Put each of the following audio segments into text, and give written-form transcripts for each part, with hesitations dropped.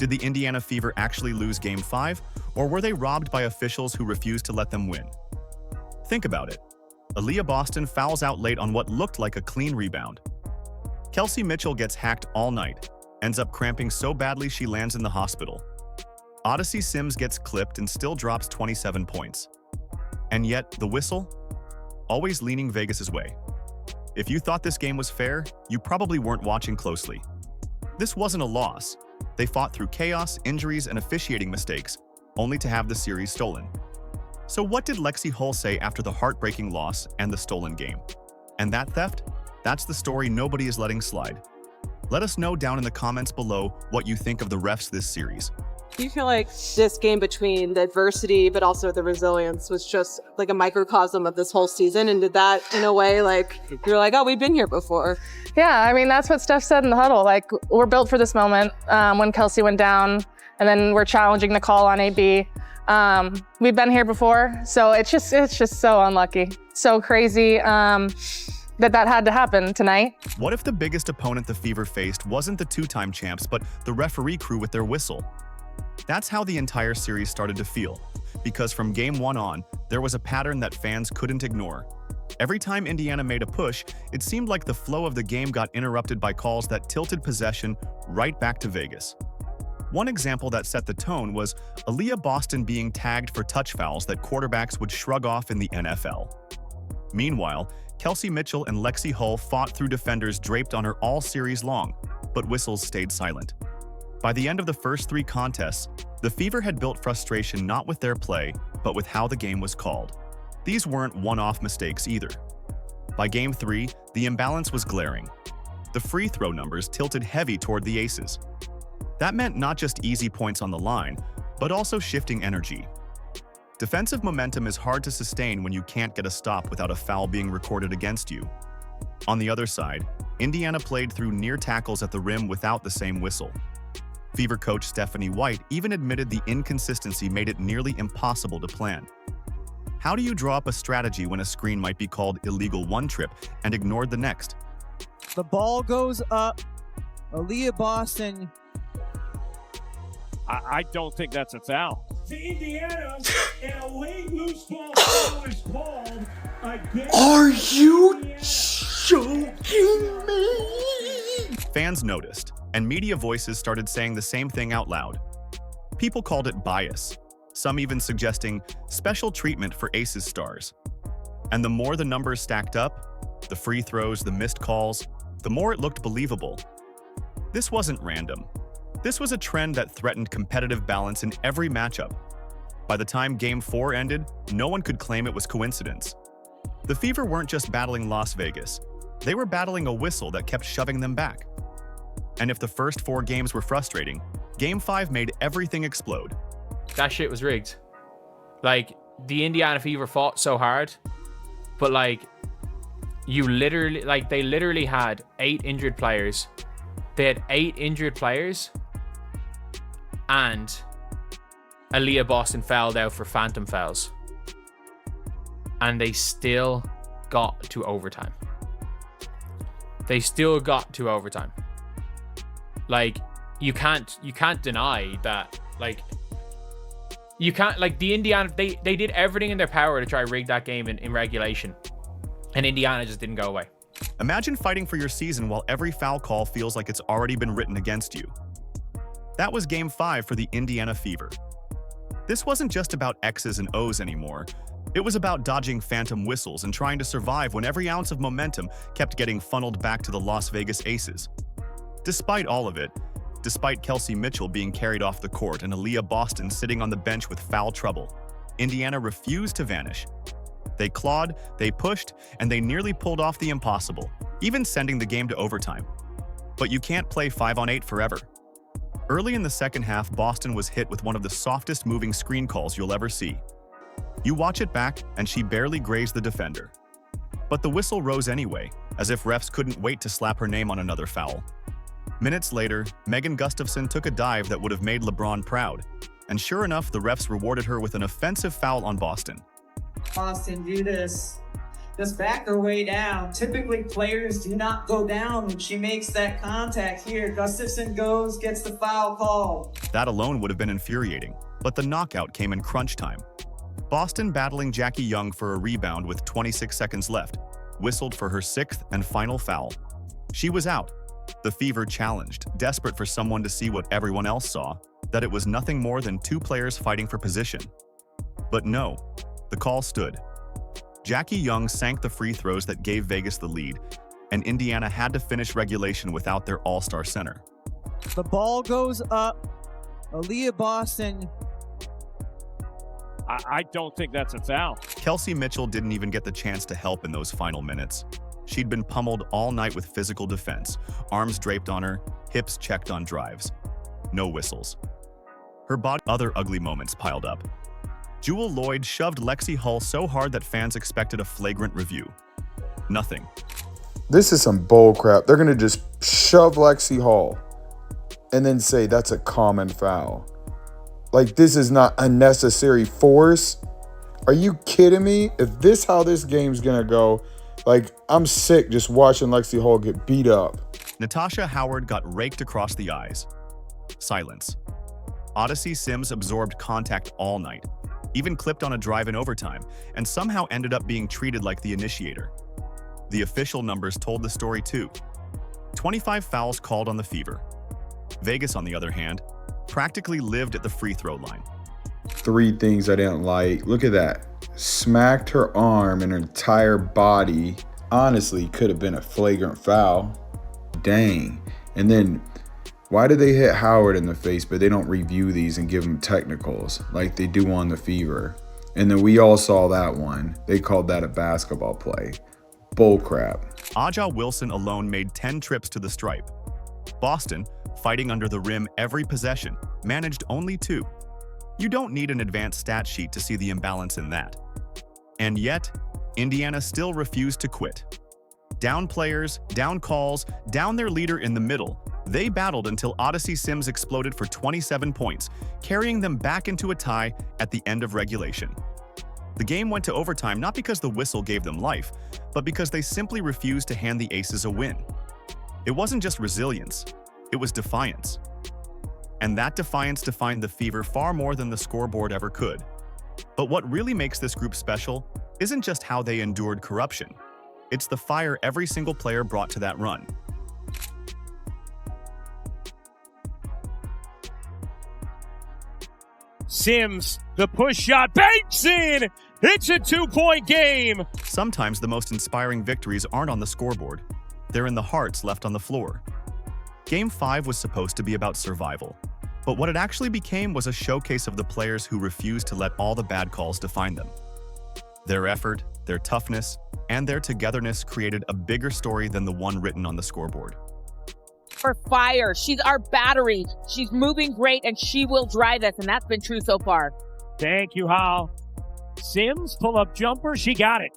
Did the Indiana Fever actually lose Game 5, or were they robbed by officials who refused to let them win? Think about it. Aliyah Boston fouls out late on what looked like a clean rebound. Kelsey Mitchell gets hacked all night, ends up cramping so badly she lands in the hospital. Odyssey Sims gets clipped and still drops 27 points. And yet, the whistle? Always leaning Vegas's way. If you thought this game was fair, you probably weren't watching closely. This wasn't a loss. They fought through chaos, injuries, and officiating mistakes, only to have the series stolen. So what did Lexie Hull say after the heartbreaking loss and the stolen game? And that theft? That's the story nobody is letting slide. Let us know down in the comments below what you think of the refs this series. Do you feel like this game, between the adversity but also the resilience, was just like a microcosm of this whole season? And did that, in a way, like, you're like, oh, we've been here before? Yeah, I mean, that's what Steph said in the huddle. Like, we're built for this moment. When Kelsey went down, and then we're challenging the call on AB. We've been here before, so it's just so unlucky, so crazy that had to happen tonight. What if the biggest opponent the Fever faced wasn't the two-time champs, but the referee crew with their whistle? That's how the entire series started to feel, because from Game 1 on, there was a pattern that fans couldn't ignore. Every time Indiana made a push, it seemed like the flow of the game got interrupted by calls that tilted possession right back to Vegas. One example that set the tone was Aliyah Boston being tagged for touch fouls that quarterbacks would shrug off in the NFL. Meanwhile, Kelsey Mitchell and Lexie Hull fought through defenders draped on her all series long, but whistles stayed silent. By the end of the first 3 contests, the Fever had built frustration not with their play, but with how the game was called. These weren't one-off mistakes either. By Game 3, the imbalance was glaring. The free throw numbers tilted heavy toward the Aces. That meant not just easy points on the line, but also shifting energy. Defensive momentum is hard to sustain when you can't get a stop without a foul being recorded against you. On the other side, Indiana played through near tackles at the rim without the same whistle. Fever coach Stephanie White even admitted the inconsistency made it nearly impossible to plan. How do you draw up a strategy when a screen might be called illegal one trip and ignored the next? The ball goes up. Aliyah Boston. I don't think that's a foul. To Indiana, and a late loose ball foul is called against. Are you joking me? Fans noticed, and media voices started saying the same thing out loud. People called it bias, some even suggesting special treatment for Aces stars. And the more the numbers stacked up, the free throws, the missed calls, the more it looked believable. This wasn't random. This was a trend that threatened competitive balance in every matchup. By the time Game 4 ended, no one could claim it was coincidence. The Fever weren't just battling Las Vegas. They were battling a whistle that kept shoving them back. And if the first 4 games were frustrating, Game 5 made everything explode. That shit was rigged. Like, the Indiana Fever fought so hard, but like, they literally had 8 injured players. They had 8 injured players, and Aliyah Boston fouled out for phantom fouls. And they still got to overtime. Like, you can't deny that. Like, you can't, like, the Indiana, they did everything in their power to try to rig that game in regulation, and Indiana just didn't go away. Imagine fighting for your season while every foul call feels like it's already been written against you. That was Game 5 for the Indiana Fever. This wasn't just about X's and O's anymore. It was about dodging phantom whistles and trying to survive when every ounce of momentum kept getting funneled back to the Las Vegas Aces. Despite all of it, despite Kelsey Mitchell being carried off the court and Aliyah Boston sitting on the bench with foul trouble, Indiana refused to vanish. They clawed, they pushed, and they nearly pulled off the impossible, even sending the game to overtime. But you can't play 5-on-8 forever. Early in the second half, Boston was hit with one of the softest moving screen calls you'll ever see. You watch it back, and she barely grazed the defender. But the whistle rose anyway, as if refs couldn't wait to slap her name on another foul. Minutes later, Megan Gustafson took a dive that would have made LeBron proud, and sure enough, the refs rewarded her with an offensive foul on Boston. Boston, do this. Just back her way down. Typically, players do not go down when she makes that contact here. Gustafson goes, gets the foul call. That alone would have been infuriating, but the knockout came in crunch time. Boston battling Jackie Young for a rebound with 26 seconds left, whistled for her 6th and final foul. She was out. The Fever challenged, desperate for someone to see what everyone else saw, that it was nothing more than 2 players fighting for position. But no, the call stood. Jackie Young sank the free throws that gave Vegas the lead, and Indiana had to finish regulation without their all-star center. The ball goes up. Aliyah Boston. I don't think that's a foul. Kelsey Mitchell didn't even get the chance to help in those final minutes. She'd been pummeled all night with physical defense, arms draped on her, hips checked on drives. No whistles. Her body, other ugly moments piled up. Jewel Lloyd shoved Lexie Hull so hard that fans expected a flagrant review. Nothing. This is some bull crap. They're going to just shove Lexie Hull and then say that's a common foul. Like, this is not unnecessary force. Are you kidding me? If this how this game's going to go, like, I'm sick just watching Lexie Hull get beat up. Natasha Howard got raked across the eyes. Silence. Odyssey Sims absorbed contact all night, even clipped on a drive in overtime, and somehow ended up being treated like the initiator. The official numbers told the story too. 25 fouls called on the Fever. Vegas, on the other hand, practically lived at the free throw line. 3 things I didn't like. Look at that. Smacked her arm and her entire body. Honestly, could have been a flagrant foul. Dang. And then, why do they hit Howard in the face, but they don't review these and give him technicals like they do on the Fever? And then we all saw that one. They called that a basketball play. Bullcrap. Aja Wilson alone made 10 trips to the stripe. Boston, fighting under the rim every possession, managed only 2. You don't need an advanced stat sheet to see the imbalance in that. And yet, Indiana still refused to quit. Down players, down calls, down their leader in the middle, they battled until Odyssey Sims exploded for 27 points, carrying them back into a tie at the end of regulation. The game went to overtime not because the whistle gave them life, but because they simply refused to hand the Aces a win. It wasn't just resilience, it was defiance. And that defiance defined the Fever far more than the scoreboard ever could. But what really makes this group special isn't just how they endured corruption. It's the fire every single player brought to that run. Sims, the push shot, banks in! It's a 2-point game! Sometimes the most inspiring victories aren't on the scoreboard. They're in the hearts left on the floor. Game 5 was supposed to be about survival, but what it actually became was a showcase of the players who refused to let all the bad calls define them. Their effort, their toughness, and their togetherness created a bigger story than the one written on the scoreboard. For fire. She's our battery. She's moving great, and she will drive us, and that's been true so far. Thank you, Hull. Sims, pull-up jumper, she got it.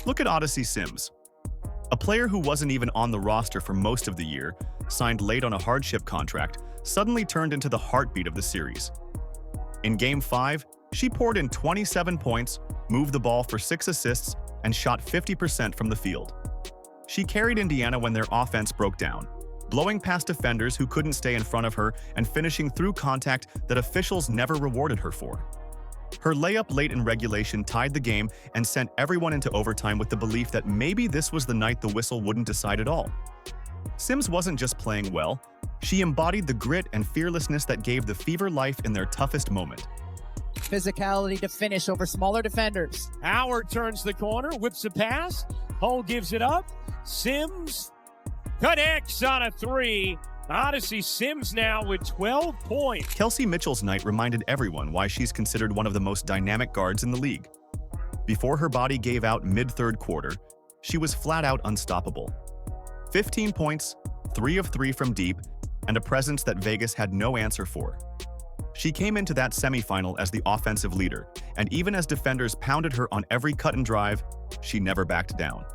Look at Odyssey Sims. A player who wasn't even on the roster for most of the year, signed late on a hardship contract, suddenly turned into the heartbeat of the series. In Game 5, she poured in 27 points, moved the ball for 6 assists, and shot 50% from the field. She carried Indiana when their offense broke down, blowing past defenders who couldn't stay in front of her and finishing through contact that officials never rewarded her for. Her layup late in regulation tied the game and sent everyone into overtime with the belief that maybe this was the night the whistle wouldn't decide at all. Sims wasn't just playing well, she embodied the grit and fearlessness that gave the Fever life in their toughest moment. Physicality to finish over smaller defenders. Howard turns the corner, whips a pass. Hull gives it up. Sims connects on a 3. Odyssey Sims now with 12 points. Kelsey Mitchell's night reminded everyone why she's considered one of the most dynamic guards in the league. Before her body gave out mid-third quarter, she was flat out unstoppable. 15 points, 3 of 3 from deep, and a presence that Vegas had no answer for. She came into that semifinal as the offensive leader, and even as defenders pounded her on every cut and drive, she never backed down.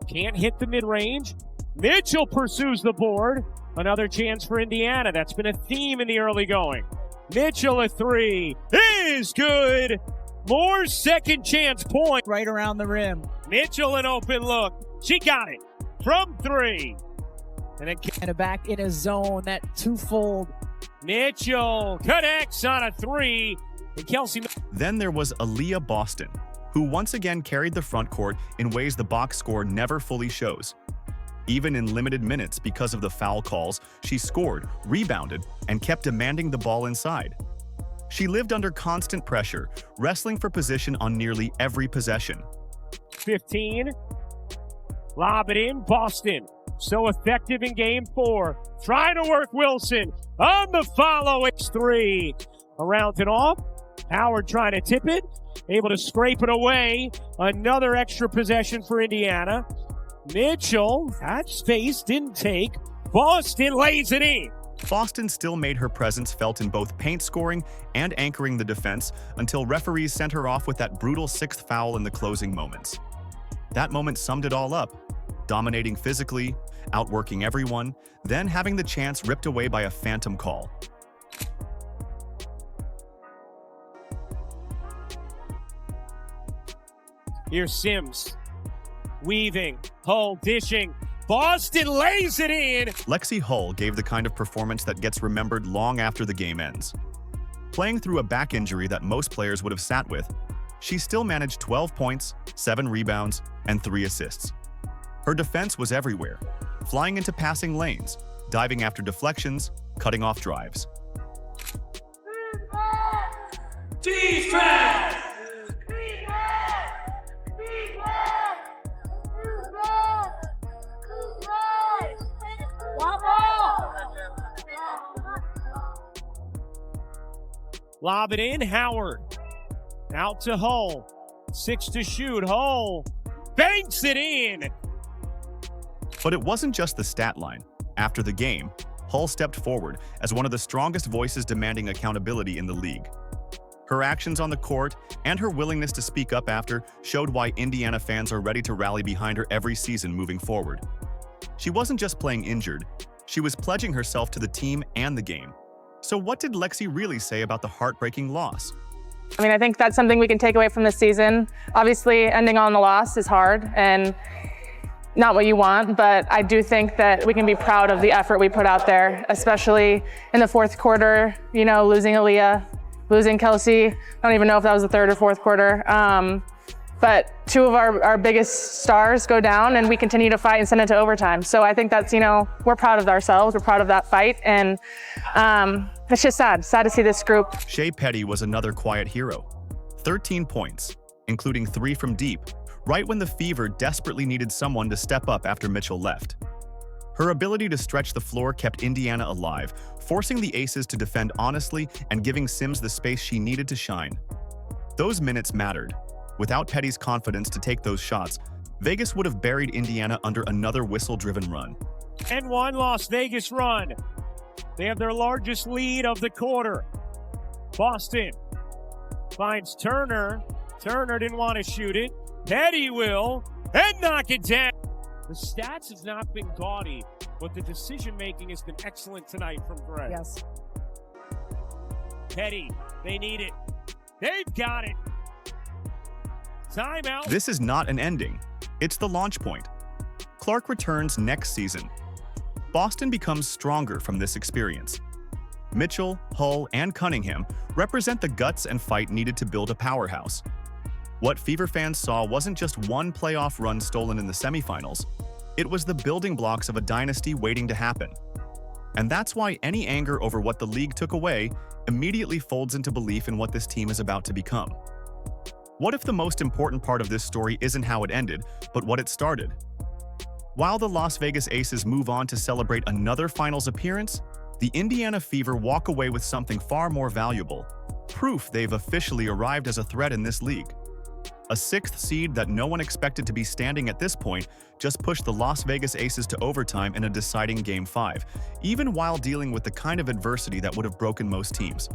Can't hit the mid-range. Mitchell pursues the board. Another chance for Indiana. That's been a theme in the early going. Mitchell a 3 is good. More second chance point. Right around the rim. Mitchell an open look. She got it from 3. And again, Back in a zone, that twofold. Mitchell connects on a 3. And Kelsey. Then there was Aliyah Boston, who once again carried the front court in ways the box score never fully shows. Even in limited minutes because of the foul calls, she scored, rebounded, and kept demanding the ball inside. She lived under constant pressure, wrestling for position on nearly every possession. 15. Lob it in. Boston. So effective in game 4. Trying to work Wilson on the follow. It's 3. Around and off. Howard trying to tip it. Able to scrape it away. Another extra possession for Indiana. Mitchell, that space didn't take. Boston lays it in. Boston still made her presence felt in both paint scoring and anchoring the defense until referees sent her off with that brutal 6th foul in the closing moments. That moment summed it all up, dominating physically, outworking everyone, then having the chance ripped away by a phantom call. Here's Sims. Weaving. Hull dishing. Boston lays it in. Lexie Hull gave the kind of performance that gets remembered long after the game ends. Playing through a back injury that most players would have sat with, she still managed 12 points, 7 rebounds, and 3 assists. Her defense was everywhere, flying into passing lanes, diving after deflections, cutting off drives. Defense! Lob it in. Howard. Out to Hull. 6 to shoot. Hull banks it in. But it wasn't just the stat line. After the game, Hull stepped forward as one of the strongest voices demanding accountability in the league. Her actions on the court and her willingness to speak up after showed why Indiana fans are ready to rally behind her every season moving forward. She wasn't just playing injured, she was pledging herself to the team and the game. So what did Lexie really say about the heartbreaking loss? I mean, I think that's something we can take away from this season. Obviously, ending on a loss is hard and not what you want, but I do think that we can be proud of the effort we put out there, especially in the 4th quarter, you know, losing Aliyah, losing Kelsey. I don't even know if that was the 3rd or 4th quarter. But 2 of our biggest stars go down and we continue to fight and send it to overtime. So I think that's, you know, we're proud of ourselves. We're proud of that fight. And it's just sad to see this group. Shea Petty was another quiet hero. 13 points, including 3 from deep, right when the Fever desperately needed someone to step up after Mitchell left. Her ability to stretch the floor kept Indiana alive, forcing the Aces to defend honestly and giving Sims the space she needed to shine. Those minutes mattered. Without Petty's confidence to take those shots, Vegas would have buried Indiana under another whistle-driven run. And 1 Las Vegas run. They have their largest lead of the quarter. Boston finds Turner. Turner didn't want to shoot it. Petty will, and knock it down. The stats have not been gaudy, but the decision-making has been excellent tonight from Greg. Yes. Petty, they need it. They've got it. Timeout. This is not an ending. It's the launch point. Clark returns next season. Boston becomes stronger from this experience. Mitchell, Hull, and Cunningham represent the guts and fight needed to build a powerhouse. What Fever fans saw wasn't just one playoff run stolen in the semifinals. It was the building blocks of a dynasty waiting to happen. And that's why any anger over what the league took away immediately folds into belief in what this team is about to become. What if the most important part of this story isn't how it ended, but what it started? While the Las Vegas Aces move on to celebrate another finals appearance, the Indiana Fever walk away with something far more valuable: proof they've officially arrived as a threat in this league. A 6th seed that no one expected to be standing at this point just pushed the Las Vegas Aces to overtime in a deciding Game 5, even while dealing with the kind of adversity that would have broken most teams.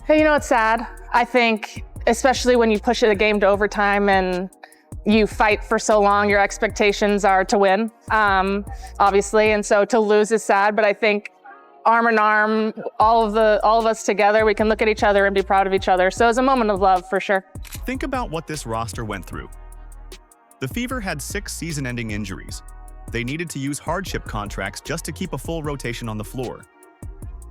Hey, you know, it's sad. I think, especially when you push a game to overtime and you fight for so long, your expectations are to win, obviously. And so to lose is sad, but I think arm in arm, all of us together. We can look at each other and be proud of each other. So it was a moment of love for sure. Think about what this roster went through. The Fever had 6 season-ending injuries. They needed to use hardship contracts just to keep a full rotation on the floor.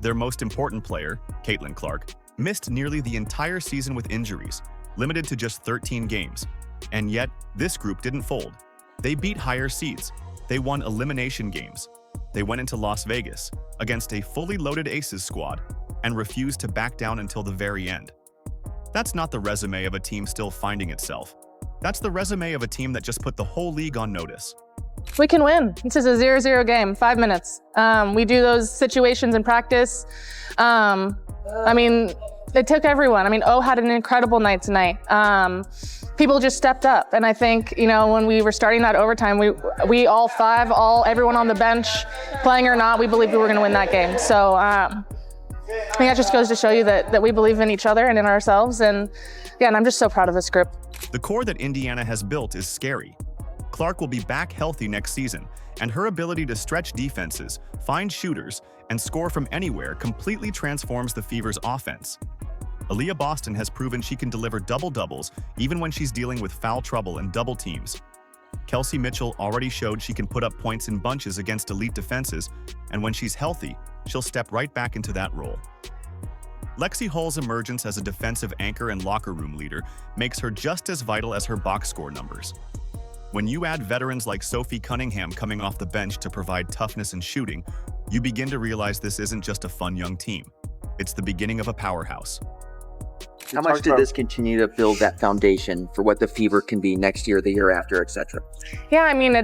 Their most important player, Caitlin Clark, missed nearly the entire season with injuries, limited to just 13 games. And yet, this group didn't fold. They beat higher seeds. They won elimination games. They went into Las Vegas against a fully loaded Aces squad and refused to back down until the very end. That's not the resume of a team still finding itself. That's the resume of a team that just put the whole league on notice. We can win. This is a 0-0 game, 5 minutes. We do those situations in practice. I mean, it took everyone. I mean, O had an incredible night tonight. People just stepped up. And I think, you know, when we were starting that overtime, we all 5, everyone on the bench, playing or not, we believed we were going to win that game. So I think that just goes to show you that we believe in each other and in ourselves. And yeah, and I'm just so proud of this group. The core that Indiana has built is scary. Clark will be back healthy next season, and her ability to stretch defenses, find shooters, and score from anywhere completely transforms the Fever's offense. Aliyah Boston has proven she can deliver double-doubles even when she's dealing with foul trouble and double teams. Kelsey Mitchell already showed she can put up points in bunches against elite defenses, and when she's healthy, she'll step right back into that role. Lexie Hull's emergence as a defensive anchor and locker room leader makes her just as vital as her box score numbers. When you add veterans like Sophie Cunningham coming off the bench to provide toughness and shooting, you begin to realize this isn't just a fun young team. It's the beginning of a powerhouse. How much did this continue to build that foundation for what the Fever can be next year, the year after, etc.? Yeah, I mean,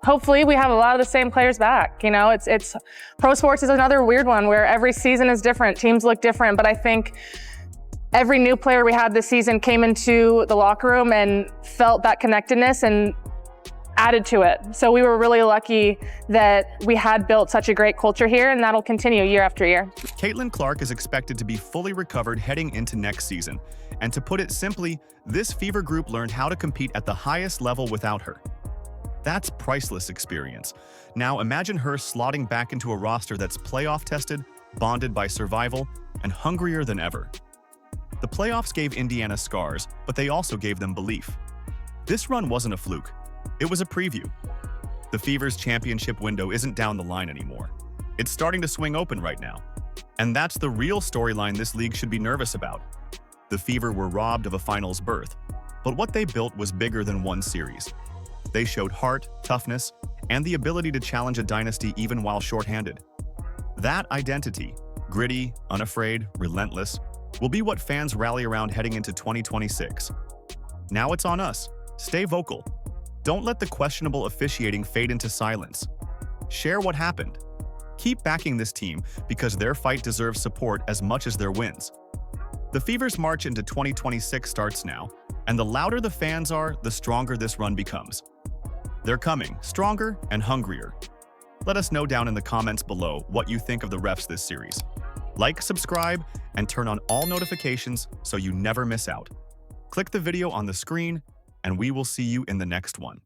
hopefully we have a lot of the same players back. You know, it's pro sports is another weird one where every season is different, teams look different, but I think every new player we had this season came into the locker room and felt that connectedness and added to it. So we were really lucky that we had built such a great culture here, and that'll continue year after year. Caitlin Clark is expected to be fully recovered heading into next season. And to put it simply, this Fever group learned how to compete at the highest level without her. That's priceless experience. Now imagine her slotting back into a roster that's playoff tested, bonded by survival, and hungrier than ever. The playoffs gave Indiana scars, but they also gave them belief. This run wasn't a fluke. It was a preview. The Fever's championship window isn't down the line anymore. It's starting to swing open right now. And that's the real storyline this league should be nervous about. The Fever were robbed of a finals berth, but what they built was bigger than one series. They showed heart, toughness, and the ability to challenge a dynasty even while shorthanded. That identity, gritty, unafraid, relentless, will be what fans rally around heading into 2026. Now it's on us. Stay vocal. Don't let the questionable officiating fade into silence. Share what happened. Keep backing this team because their fight deserves support as much as their wins. The Fever's march into 2026 starts now, and the louder the fans are, the stronger this run becomes. They're coming, stronger and hungrier. Let us know down in the comments below what you think of the refs this series. Like, subscribe, and turn on all notifications so you never miss out. Click the video on the screen, and we will see you in the next one.